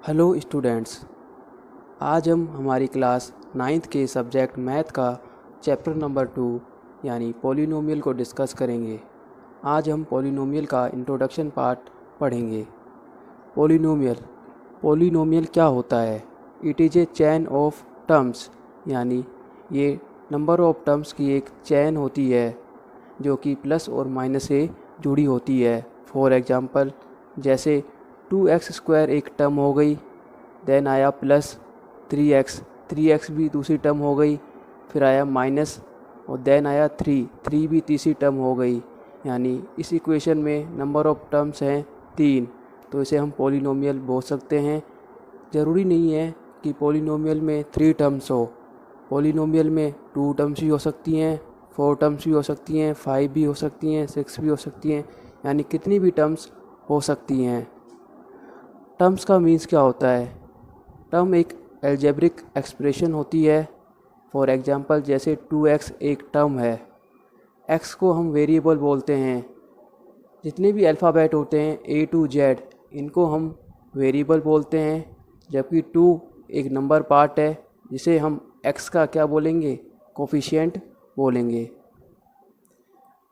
Hello students. आज हम हमारी क्लास 9th के सब्जेक्ट मैथ का चैप्टर नंबर 2 यानी पॉलिनोमियल को डिस्कस करेंगे। आज हम पॉलिनोमियल का इंट्रोडक्शन पार्ट पढ़ेंगे। पॉलिनोमियल पॉलिनोमियल क्या होता है? It is a chain of terms, यानी ये नंबर ऑफ टर्म्स की एक चैन होती है जो कि प्लस और माइनस से जुड़ी होती है। फॉर एग्जांपल, जैसे 2x² एक टर्म हो गई, देन आया प्लस 3x भी दूसरी टर्म हो गई, फिर आया माइनस और देन आया 3 भी तीसरी टर्म हो गई। यानी इस इक्वेशन में नंबर ऑफ टर्म्स हैं 3, तो इसे हम पॉलिनोमियल बोल सकते हैं। ज़रूरी नहीं है कि पॉलिनोमियल में 3 टर्म्स हो। पॉलिनोमियल में 2 टर्म्स भी हो सकती हैं, 4 टर्म्स भी हो सकती हैं, 5 भी हो सकती हैं, 6 भी हो सकती हैं, यानी कितनी भी टर्म्स हो सकती हैं। टर्म्स का मीन्स क्या होता है? टर्म एक एल्जेब्रिक एक्सप्रेशन होती है। फॉर एग्जांपल, जैसे 2x एक टर्म है, x को हम वेरिएबल बोलते हैं। जितने भी अल्फ़ाबेट होते हैं A to Z, इनको हम वेरिएबल बोलते हैं, जबकि 2 एक नंबर पार्ट है जिसे हम x का क्या बोलेंगे? कोफिशिएंट बोलेंगे।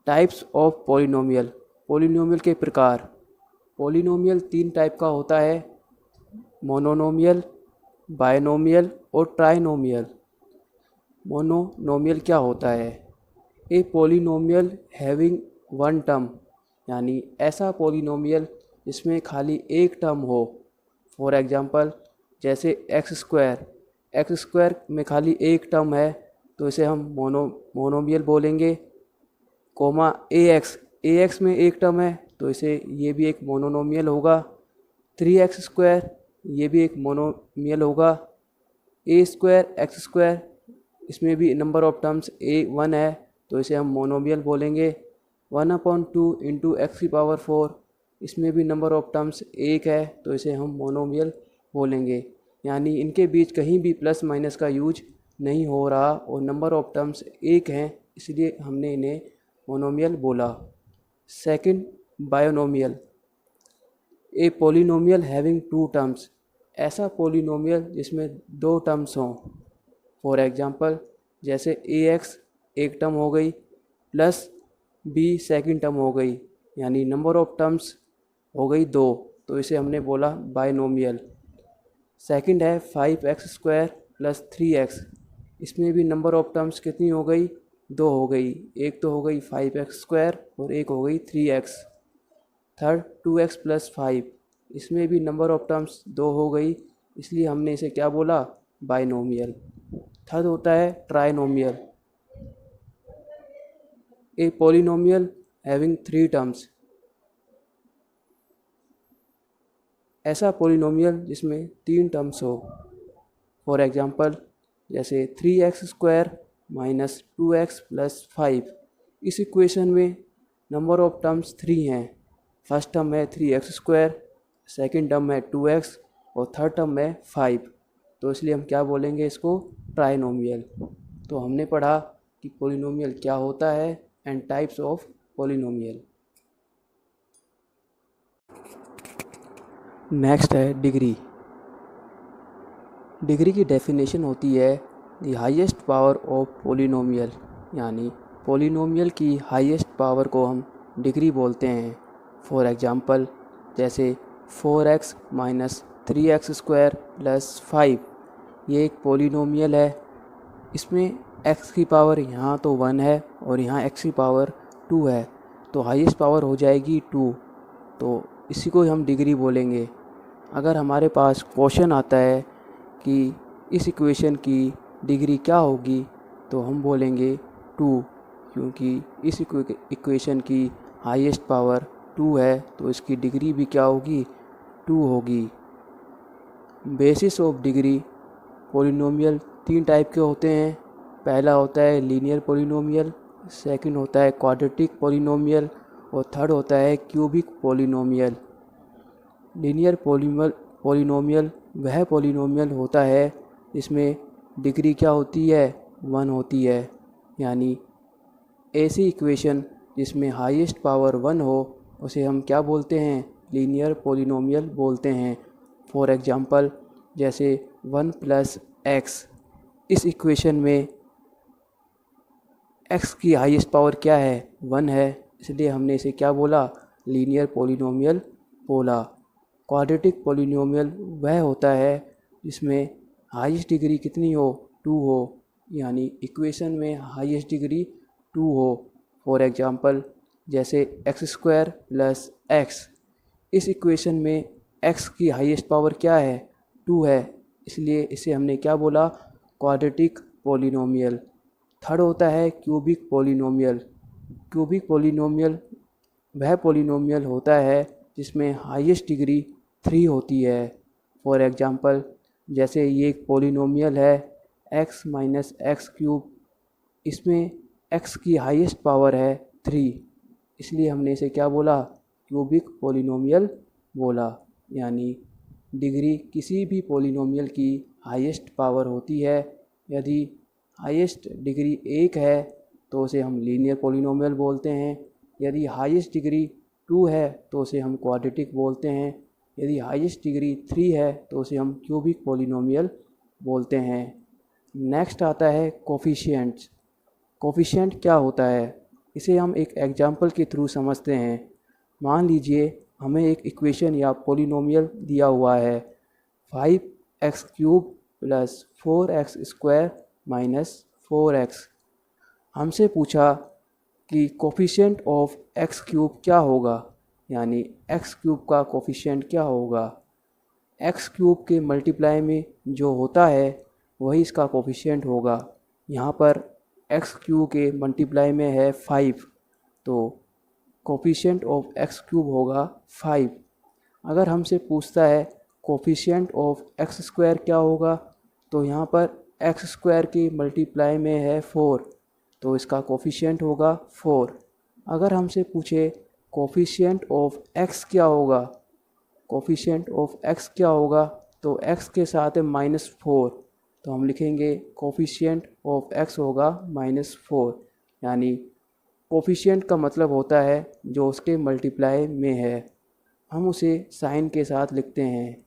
टाइप्स ऑफ पॉलिनोमियल पॉलिनोमियल के प्रकार। पॉलिनोमियल 3 टाइप का होता है: मोनोनोमियल, बायनोमियल और ट्राइनोमियल। मोनोनोमियल क्या होता है? A polynomial having one term, यानी ऐसा पॉलिनोमियल जिसमें खाली एक टर्म हो। फॉर एग्जांपल, जैसे x² में खाली एक टर्म है, तो इसे हम मोनोमियल बोलेंगे। कोमा ax में एक टर्म है, तो इसे ये भी एक मोनोनोमियल होगा। 3x² ये भी एक मोनोमियल होगा। a²x², इसमें भी नंबर ऑफ टर्म्स 1 है, तो इसे हम मोनोमियल बोलेंगे। 1/2 इंटू x⁴, इसमें भी नंबर ऑफ टर्म्स 1 है, तो इसे हम मोनोमियल बोलेंगे। यानी इनके बीच कहीं भी प्लस माइनस का यूज नहीं हो रहा और नंबर ऑफ टर्म्स 1 हैं, इसलिए हमने इन्हें मोनोमियल बोला। Second, binomial. A polynomial having 2 terms, ऐसा पॉलिनोमियल जिसमें 2 टर्म्स हों। फॉर एग्जांपल, जैसे ax एक टर्म हो गई प्लस b सेकंड टर्म हो गई, यानी नंबर ऑफ टर्म्स हो गई 2, तो इसे हमने बोला बायनोमियल। सेकंड है 5x² प्लस 3x, इसमें भी नंबर ऑफ टर्म्स कितनी हो गई? 2 हो गई। एक तो हो गई 5x² और एक हो गई 3x। थर्ड 2x प्लस 5, इसमें भी नंबर ऑफ टर्म्स 2 हो गई, इसलिए हमने इसे क्या बोला? बायनोमियल। थर्ड होता है trinomial. A polynomial having 3 terms, ऐसा पॉलिनोमियल जिसमें 3 टर्म्स हो। फॉर एग्जांपल, जैसे 3x² माइनस 2x प्लस 5, इस इक्वेशन में नंबर ऑफ टर्म्स 3 हैं। फर्स्ट टर्म है 3x², सेकंड टर्म है 2x और थर्ड टर्म है 5, तो इसलिए हम क्या बोलेंगे? इसको ट्राइनोमियल। तो हमने पढ़ा कि पॉलिनोमियल क्या होता है and types of polynomial. Next है डिग्री। डिग्री की डेफिनेशन होती है the highest power of polynomial, यानी पॉलिनोमियल की हाईएस्ट पावर को हम डिग्री बोलते हैं। फॉर एग्जांपल, जैसे 4x माइनस 3x² प्लस 5, ये एक पॉलिनोमियल है। इसमें x की पावर यहाँ तो 1 है और यहाँ x की पावर 2 है, तो हाईएस्ट पावर हो जाएगी 2, तो इसी को हम डिग्री बोलेंगे। अगर हमारे पास क्वेश्चन आता है कि इस इक्वेशन की डिग्री क्या होगी, तो हम बोलेंगे 2, क्योंकि इस इक्वेशन की हाईएस्ट पावर 2 है, तो इसकी डिग्री भी क्या होगी? 2 होगी। Basis of degree. Polynomial 3 type के होते हैं। पहला होता है लीनियर पॉलिनोमियल, सेकंड होता है क्वाड्रेटिक पॉलिनोमियल और थर्ड होता है क्यूबिक पॉलिनोमियल। लीनियर पॉलिनोमियल वह पॉलिनोमियल होता है जिसमें डिग्री क्या होती है? 1 होती है। यानी ऐसी इक्वेशन जिसमें हाईएस्ट पावर 1 हो, उसे हम क्या बोलते हैं? लीनियर पॉलिनोमियल बोलते हैं। फॉर एग्जांपल जैसे 1 प्लस एक्स, इस इक्वेशन में x की हाईएस्ट पावर क्या है, 1 है, इसलिए हमने इसे क्या बोला, लीनियर पॉलिनोमियल बोला। क्वाड्रेटिक पॉलिनोमियल वह होता है जिसमें हाईएस्ट डिग्री कितनी हो, 2 हो, यानी इक्वेशन में हाईएस्ट डिग्री 2 हो। फॉर एग्जांपल जैसे x² प्लस एक्स, इस इक्वेशन में x की हाईएस्ट पावर क्या है, 2 है, इसलिए इसे हमने क्या बोला, क्वाड्रेटिक पॉलिनोमियल। थर्ड होता है क्यूबिक पॉलिनोमियल। क्यूबिक पॉलिनोमियल वह पॉलिनोमियल होता है जिसमें हाईएस्ट डिग्री 3 होती है। फॉर एग्जांपल जैसे ये एक पॉलिनोमियल है x माइनस एक्स क्यूब, इसमें x की हाईएस्ट पावर है 3, इसलिए हमने इसे क्या बोला, क्यूबिक पॉलिनोमियल बोला। यानी डिग्री किसी भी पॉलिनोमियल की हाईएस्ट पावर होती है। यदि हाईएस्ट डिग्री 1 है तो उसे हम लीनियर पॉलिनोमियल बोलते हैं। यदि हाईएस्ट डिग्री 2 है तो उसे हम क्वाड्रेटिक बोलते हैं। यदि हाईएस्ट डिग्री 3 है तो उसे हम क्यूबिक पॉलिनोमियल बोलते हैं। नेक्स्ट आता है कोफिशिएंट्स। कोफिशिएंट क्या होता है, इसे हम एक एग्जांपल के थ्रू समझते हैं। मान लीजिए हमें एक इक्वेशन या पॉलिनोमियल दिया हुआ है 5x³ plus 4x² minus 4x। हमसे पूछा कि कोफिशिएंट ऑफ x³ क्या होगा, यानी x³ का कोफिशिएंट क्या होगा। x³ के मल्टीप्लाई में जो होता है वही इसका कोफिशिएंट होगा। यहाँ पर x³ के मल्टीप्लाई में है 5, तो कोफिशिएंट ऑफ x³ होगा 5। अगर हमसे पूछता है कोफिशिएंट ऑफ x² क्या होगा, तो यहाँ पर x² की मल्टीप्लाई में है 4, तो इसका कोफिशिएंट होगा 4। अगर हमसे पूछे कोफिशिएंट ऑफ x क्या होगा, कोफिशिएंट ऑफ x क्या होगा, तो x के साथ है -4, तो हम लिखेंगे कोफिशिएंट ऑफ x होगा -4। यानी कोफिशिएंट का मतलब होता है जो उसके मल्टीप्लाई में है, हम उसे साइन के साथ लिखते हैं।